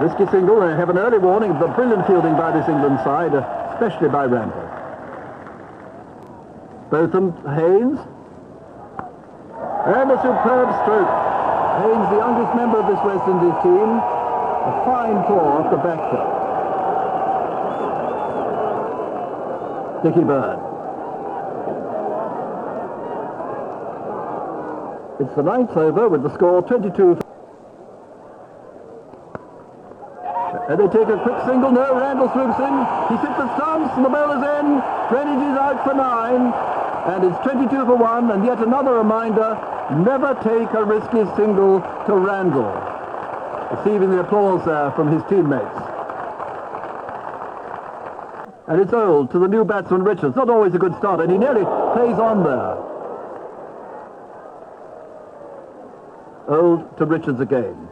Risky single. They have an early warning of the brilliant fielding by this England side, especially by Randall. Botham, Haynes. And a superb stroke. Haynes, the youngest member of this West Indies team, a fine four off the back foot. Dickie Bird. It's the 9th over with the score 22. And they take a quick single. No, Randall swoops in. He's hit the stumps and the bowler's in. Greenwich is out for 9. And it's 22 for 1. And yet another reminder, never take a risky single to Randall. Receiving the applause there from his teammates. And it's Old to the new batsman Richards. Not always a good start, and he nearly plays on there. Old to Richards again.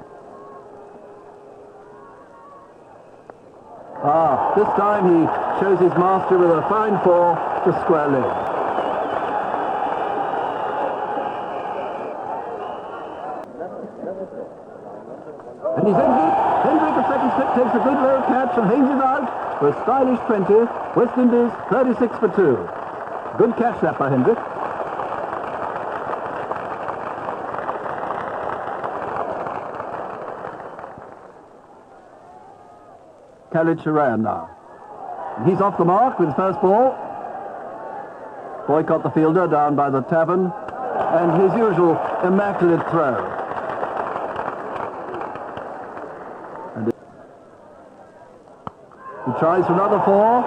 This time he shows his mastery with a fine four to square leg. And he's ended. Hendrick, a second slip, takes a good low catch and Haynes is out for a stylish 20. West Indies 36 for 2. Good catch that by Hendrick. Khalid Sharan now. And he's off the mark with his first ball. Boycott the fielder down by the tavern. And his usual immaculate throw. And he tries for another 4.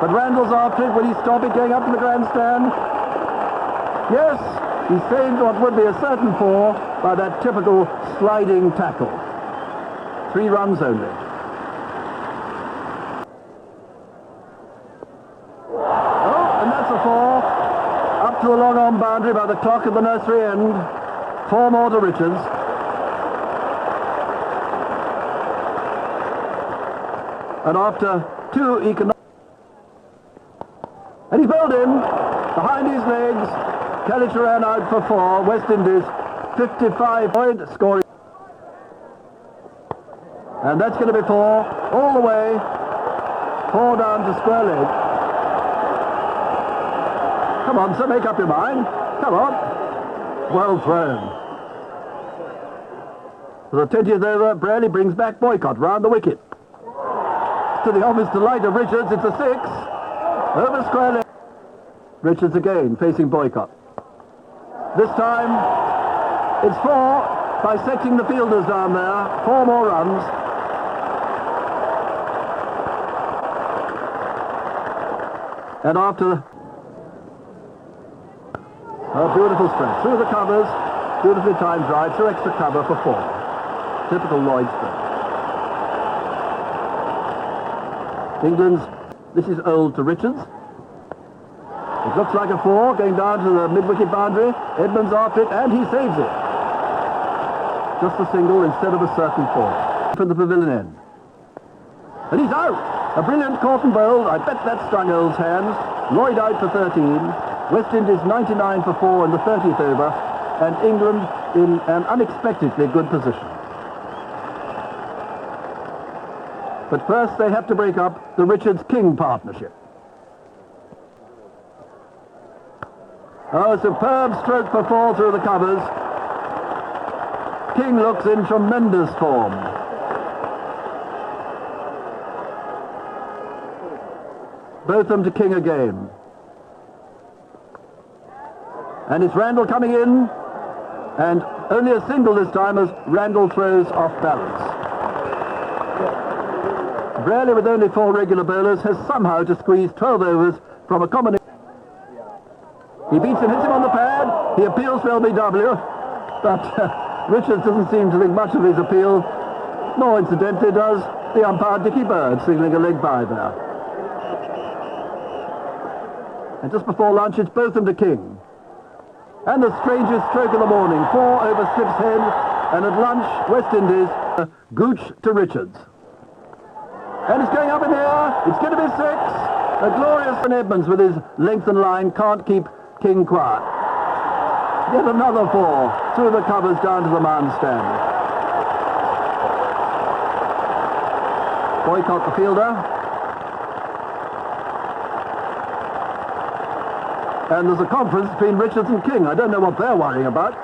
But Randall's after it. Will he stop it going up to the grandstand? Yes, he saved what would be a certain 4 by that typical sliding tackle. 3 runs only. To the long-on boundary by the clock at the nursery end. 4 more to Richards. And after 2 economic... And he's bowled in. Behind his legs. Khalid Sharan out for 4. West Indies 55 point scoring. And that's going to be 4 all the way. 4 down to square leg. Come on, sir, make up your mind. Come on. Well thrown. For the 20th over, Bradley brings back Boycott round the wicket. To the obvious delight of Richards, it's a 6. Over square leg. Richards again, facing Boycott. This time, it's 4, bisecting the fielders down there. 4 more runs. And after... a beautiful stroke. Through the covers, beautifully timed drive, through extra cover for 4. Typical Lloyd stroke. England's, this is Old to Richards. It looks like a 4, going down to the mid-wicket boundary. Edmonds after it, and he saves it. Just a single instead of a certain 4. From the pavilion end. And he's out! A brilliant caught and bowled. I bet that strung Old's hands. Lloyd out for 13. West Indies 99 for 4 in the 30th over, and England in an unexpectedly good position. But first they have to break up the Richards-King partnership. Oh, superb stroke for 4 through the covers. King looks in tremendous form. Botham to King again. And it's Randall coming in, and only a single this time as Randall throws off balance. Braley, with only 4 regular bowlers, has somehow to squeeze 12 overs from a combination. He beats him, hits him on the pad, he appeals for LBW, but Richards doesn't seem to think much of his appeal. More incidentally does the umpire Dickie Bird, signalling a leg by there. And just before lunch, it's Botham to King. And the strangest stroke of the morning, 4 over Slip's head, and at lunch, West Indies, Gooch to Richards. And it's going up in the air, it's going to be 6. A glorious Edmonds with his length and line can't keep King quiet. Yet another 4 through the covers down to the man stand. Boycott the fielder. And there's a conference between Richards and King. I don't know what they're worrying about.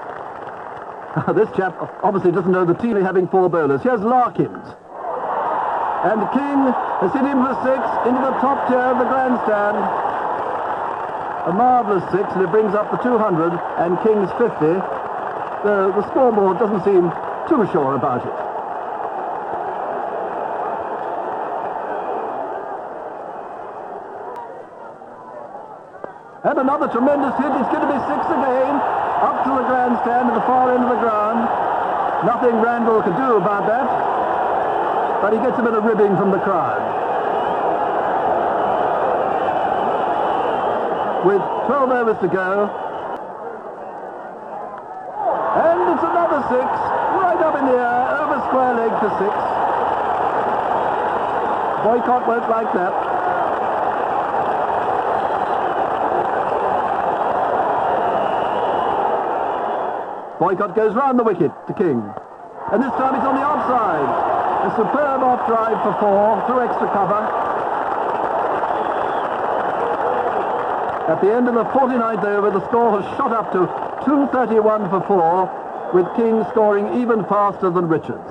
This chap obviously doesn't know the team having 4 bowlers. Here's Larkins. And King has hit him for 6 into the top tier of the grandstand. A marvellous 6, and it brings up the 200 and King's 50. The scoreboard doesn't seem too sure about it. And another tremendous hit. It's going to be 6 again. Up to the grandstand at the far end of the ground. Nothing Randall could do about that. But he gets a bit of ribbing from the crowd. With 12 overs to go. And it's another 6. Right up in the air. Over square leg for 6. Boycott won't like that. Boycott goes round the wicket to King. And this time it's on the offside. A superb off drive for 4 through extra cover. At the end of the 49th over, the score has shot up to 231 for 4, with King scoring even faster than Richards.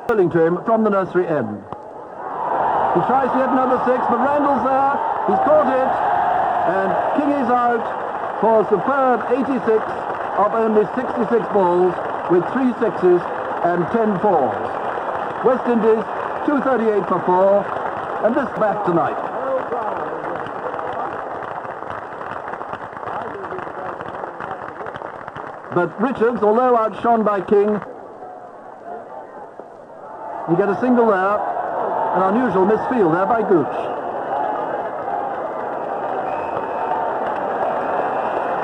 Bowling to him from the nursery end. He tries to hit another 6, but Randall's there. He's caught it. And King is out for a superb 86 of only 66 balls, with 3 sixes and 10 fours. West Indies 238 for 4, and this back tonight. But Richards, although outshone by King, you get a single there, an unusual misfield there by Gooch.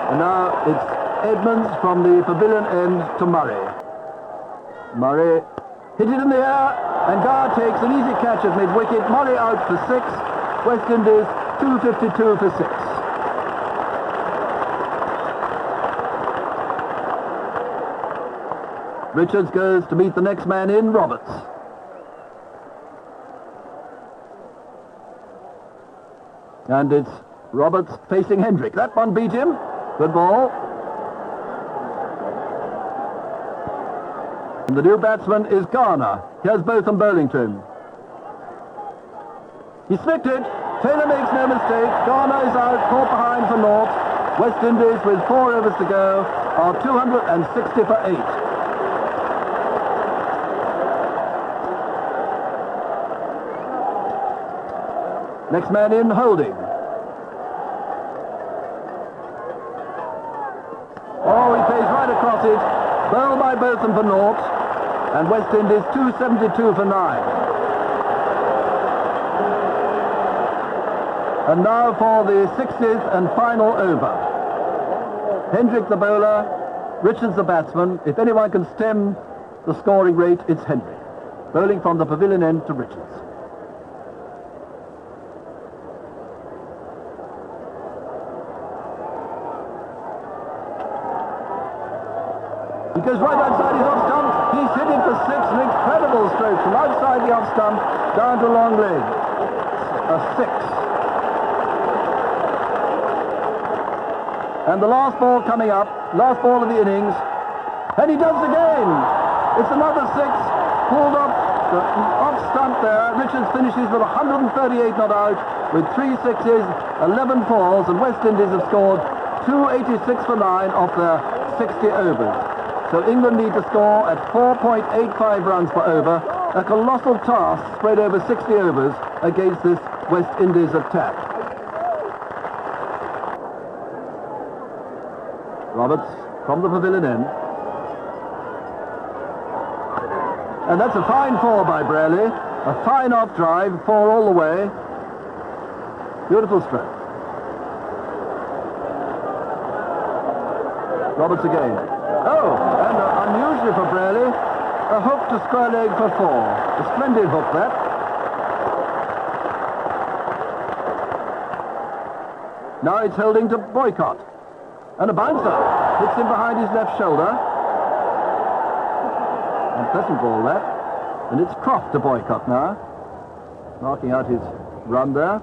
And now it's Edmonds from the pavilion end to Murray. Murray hit it in the air, and Gar takes an easy catch at mid-wicket. Murray out for 6. West Indies 252 for 6. Richards goes to meet the next man in, Roberts. And it's Roberts facing Hendrick. That one beat him. Good ball. And the new batsman is Garner. Here's Botham bowling to him. He slicked it. Taylor makes no mistake. Garner is out, caught behind for naught. West Indies, with 4 overs to go, are 260 for 8. Next man in, Holding. Oh, he plays right across it. Bowled by Botham for naught. And West Indies 272 for 9. And now for the 60th and final over. Hendrick the bowler, Richards the batsman. If anyone can stem the scoring rate, it's Hendrick. Bowling from the pavilion end to Richards. He goes right outside his off stump. He's hit it for 6, an incredible stroke from outside the off stump down to long leg. A 6. And the last ball coming up, last ball of the innings, and he does it again. It's another 6, pulled up the off stump there. Richards finishes with 138 not out, with 3 sixes, 11 fours, and West Indies have scored 286 for 9 off their 60 overs. So England need to score at 4.85 runs per over, a colossal task spread over 60 overs against this West Indies attack. Roberts from the pavilion end. And that's a fine 4 by Braley. A fine off drive, 4 all the way. Beautiful stroke. Roberts again. Oh, and unusually for Braley, a hook to square leg for 4. A splendid hook, that. Now it's Holding to Boycott. And a bouncer hits him behind his left shoulder. Unpleasant ball, that. And it's Croft to Boycott now. Marking out his run there.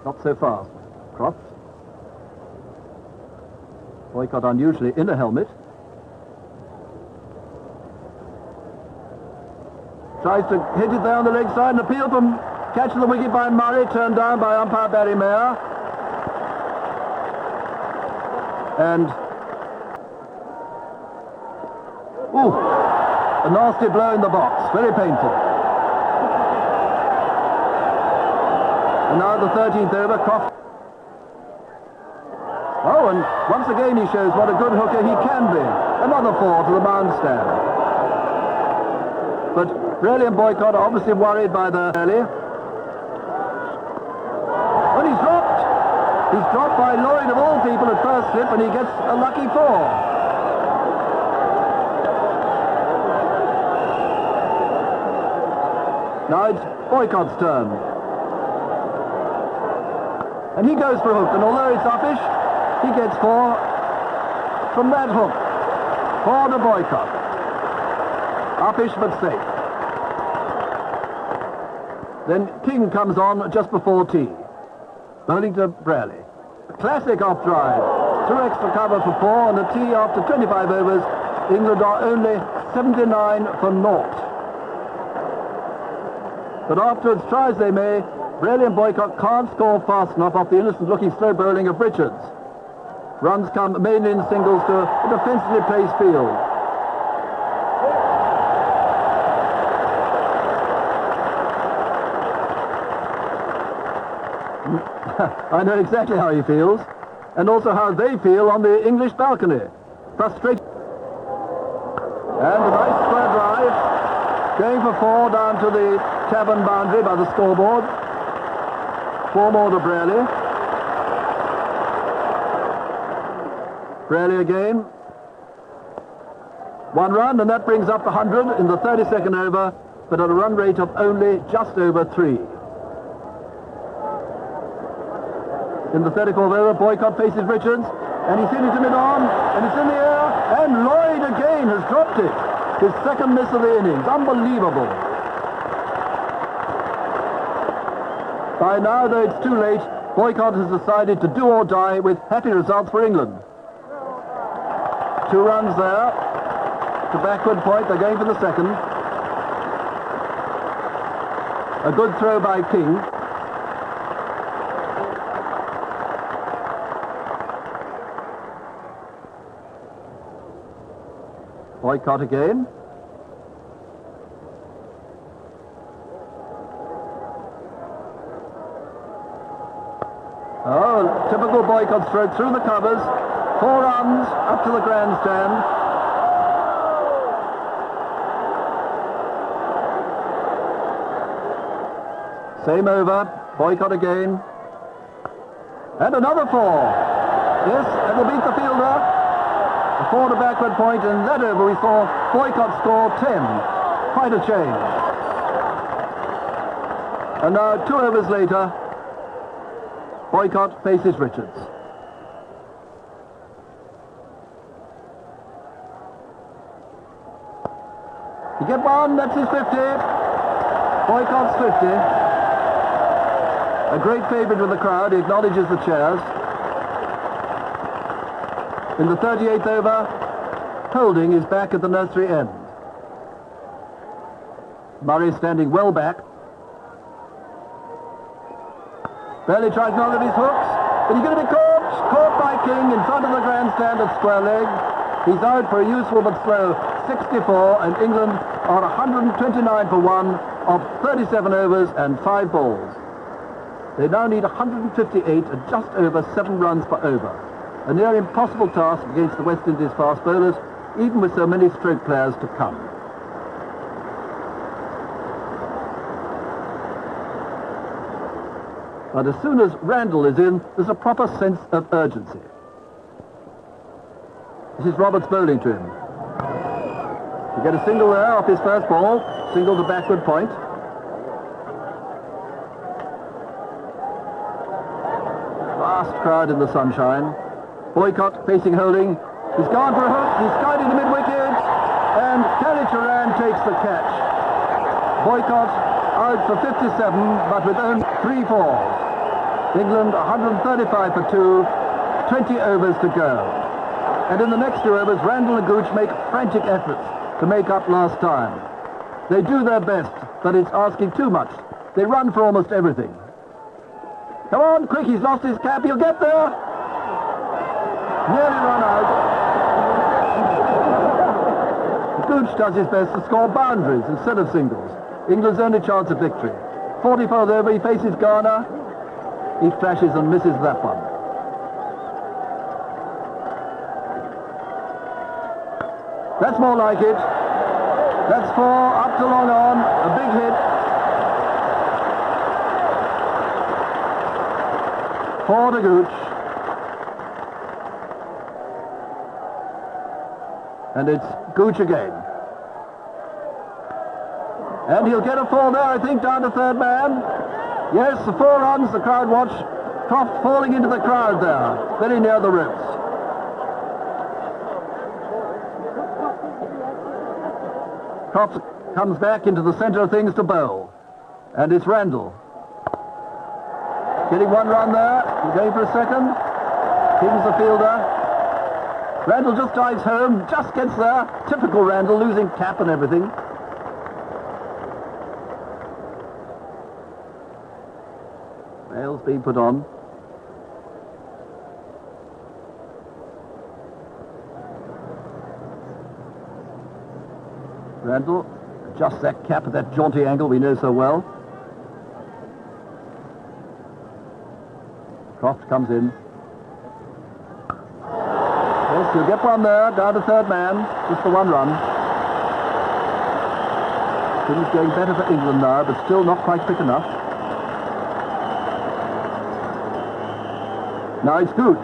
Not so fast. Croft. Boycott unusually in a helmet. Tries to hit it there on the leg side. An appeal from catch of the wicket by Murray, turned down by umpire Barry Mayer. And ooh, a nasty blow in the box, very painful. And now the 13th over, Croft. Oh, and once again he shows what a good hooker he can be. Another 4 to the mound stand. But Braley and Boycott are obviously worried by the early. And he's dropped. He's dropped by Lloyd of all people at first slip, and he gets a lucky 4. Now it's Boycott's turn. And he goes for a hook, and although it's uppish, he gets 4 from that hook. 4 to Boycott. Uppish but safe. Then King comes on just before tea. Bowling to Braley. A classic off drive. Through extra cover for 4 and a tea after 25 overs. England are only 79 for naught. But afterwards, try as they may, Braley and Boycott can't score fast enough off the innocent-looking slow bowling of Richards. Runs come mainly in singles to a defensively placed field. I know exactly how he feels, and also how they feel on the English balcony. Frustrated. And a nice square drive, going for 4 down to the tavern boundary by the scoreboard. 4 more to Braley. Braley again. 1 run, and that brings up the 100 in the 32nd over, but at a run rate of only just over 3. In the 34th over, Boycott faces Richards, and he's hitting to mid-on, and it's in the air, and Lloyd again has dropped it. His second miss of the innings. Unbelievable. By now, though it's too late, Boycott has decided to do or die with happy results for England. 2 runs there to backward point. They're going for the second. A good throw by King. Boycott again. Oh, typical Boycott stroke through the covers. 4 runs up to the grandstand. Same over. Boycott again. And another 4. Yes, and will beat the fielder. A 4 to backward point, and that over we saw Boycott score 10. Quite a change. And now 2 overs later, Boycott faces Richards. You get 1, that's his 50. Boycott's 50. A great favourite with the crowd, he acknowledges the chairs. In the 38th over, Holding is back at the nursery end. Murray standing well back. Barely tries none of his hooks, but he's going to be caught. Caught by King in front of the grandstand at square leg. He's out for a useful but slow 64, and England are 129 for 1 of 37 overs and 5 balls. They now need 158 and just over 7 runs per over. A near impossible task against the West Indies fast bowlers, even with so many stroke players to come. But as soon as Randall is in, there's a proper sense of urgency. This is Roberts bowling to him. You get a single there off his first ball, single to backward point. Vast crowd in the sunshine. Boycott facing Holding. He's gone for a hook. He's skied into mid-wicket. And Turan takes the catch. Boycott out for 57, but with only 3 falls. England 135 for 2, 20 overs to go. And in the next 2 overs, Randall and Gooch make frantic efforts to make up lost time. They do their best, but it's asking too much. They run for almost everything. Come on, quick, he's lost his cap, he'll get there! Nearly run out. Gooch does his best to score boundaries instead of singles. England's only chance of victory. 44th over, he faces Garner. He flashes and misses that one. That's more like it. That's 4, up to long on, a big hit. 4 to Gooch. And it's Gooch again. And he'll get a 4 there, I think, down to 3rd man. Yes, the 4 runs, the crowd watch. Croft falling into the crowd there, very near the ribs. Croft comes back into the centre of things to bowl. And it's Randall. Getting 1 run there, he's going for a second. King's the fielder. Randall just dives home, just gets there. Typical Randall, losing cap and everything. Bail's being put on. Randall adjusts that cap at that jaunty angle we know so well. Croft comes in. Yes, he'll get 1 there, down to 3rd man, just for 1 run. Things going better for England now, but still not quite quick enough. Now it's Gooch.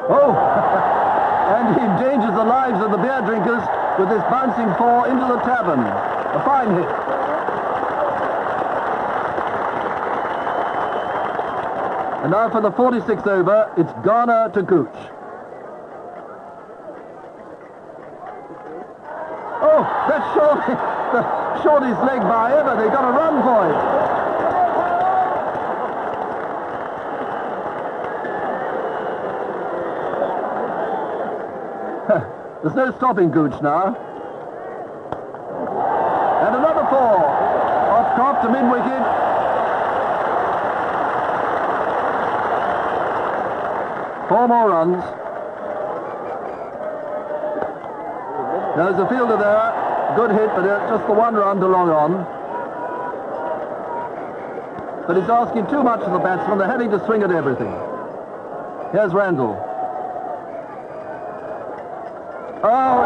Oh! And he endangers the lives of the beer drinkers with this bouncing 4 into the tavern. A fine hit. And now for the 46th over, it's Garner to Gooch. Oh, that's Shorty. Shorty's leg by ever. They've got to run for it. There's no stopping Gooch now. And another 4. Off Croft to mid-wicket. Four more runs. There's a fielder there. Good hit, but just the 1 run to long on. But it's asking too much of the batsman. They're having to swing at everything. Here's Randall. Oh,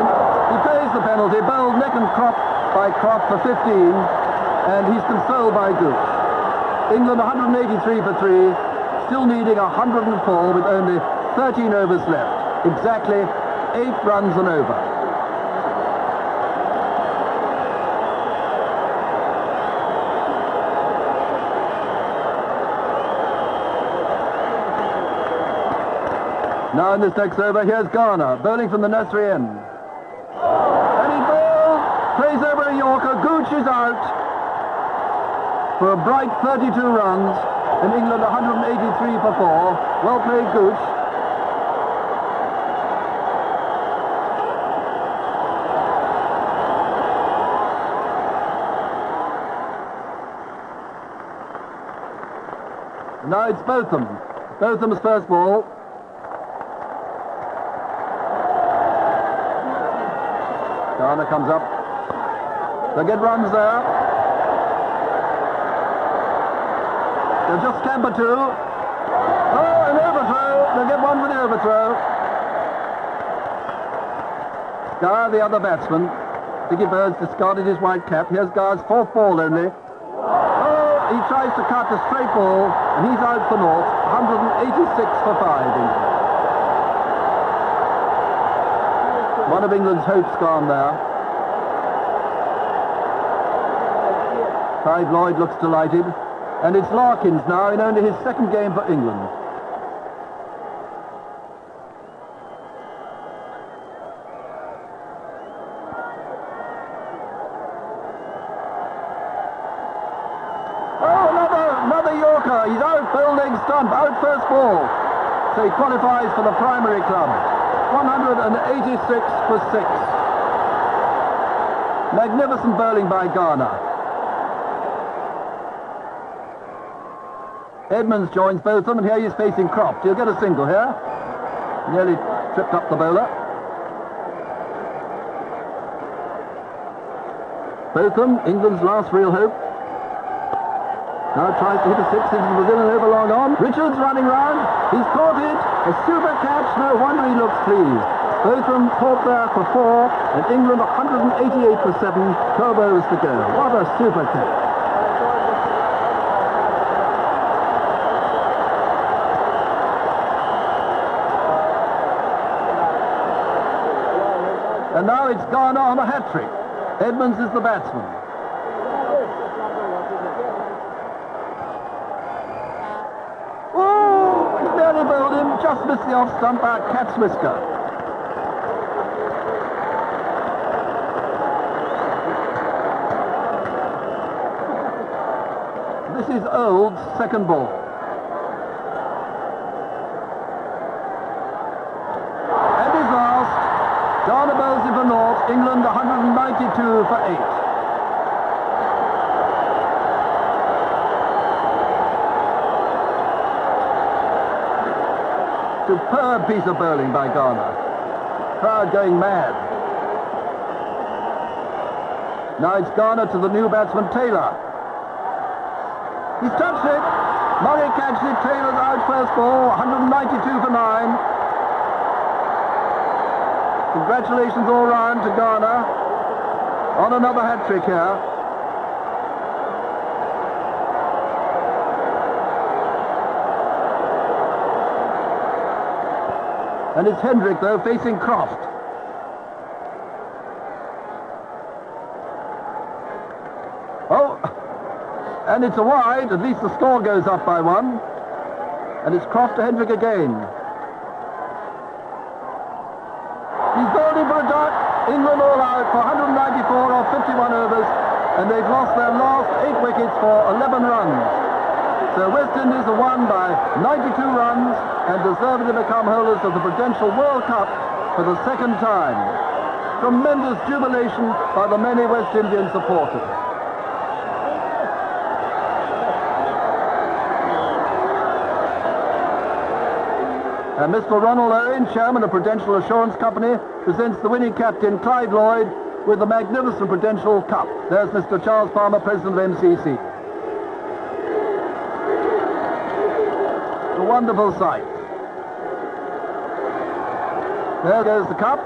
he pays the penalty. Bowled neck and crop by Croft for 15, and he's consoled by Gooch. England 183 for 3, still needing 104 with only 13 overs left. Exactly 8 runs and over. Now in this next over, here's Garner, bowling from the nursery end. And he bowls, plays over a Yorker, Gooch is out for a bright 32 runs, and England 183 for 4. Well played, Gooch. Now it's Botham. Botham's first ball. Garner comes up. They'll get runs there. They'll just scamper 2. Oh, an overthrow. They'll get 1 for the overthrow. Gar, the other batsman. Dickie Bird's discarded his white cap. Here's Gar's 4th ball only. Oh, he tries to cut a straight ball, and he's out for naught. 186 for 5, England. One of England's hopes gone there. Clive Lloyd looks delighted. And it's Larkins now in only his second game for England. Oh, another Yorker. He's out, full leg stump, out first ball. So he qualifies for the primary club. 186 for 6. Magnificent bowling by Ghana. Edmonds joins both of them, and here he's facing Croft. He'll get a single here. Nearly tripped up the bowler. Both of them, England's last real hope. Now tries to hit a 6 into the Brazilian over long on. Richards running round. He's caught it. A super catch. No wonder he looks pleased. Both of them caught there for 4, and England 188 for 7. 12 overs to go. What a super catch. And now it's Ghana on a hat-trick. Edmonds is the batsman. Oh, he barely bowled him, just missed the off stump by a cat's whisker. This is Old's second ball. And his last. Ghana bowls in for naught, England 192 for 8. Superb piece of bowling by Ghana. Crowd going mad. Now it's Ghana to the new batsman Taylor. He's touched it. Murray catches it. Taylor's out first ball, 192 for 9. Congratulations all round to Ghana on another hat-trick here. And it's Hendrick, though, facing Croft. Oh, and it's a wide. At least the score goes up by 1. And it's Croft to Hendrick again. He's bowled in for a duck. England all out for 194 or 51 overs, and they've lost their last 8 wickets for 11 runs. So West Indies have won by 92 runs and deservedly become holders of the Prudential World Cup for the second time. Tremendous jubilation by the many West Indian supporters. And Mr. Ronald Owen, chairman of Prudential Assurance Company, presents the winning captain, Clive Lloyd, with the magnificent Prudential Cup. There's Mr. Charles Palmer, president of MCC. A wonderful sight. There goes the cup.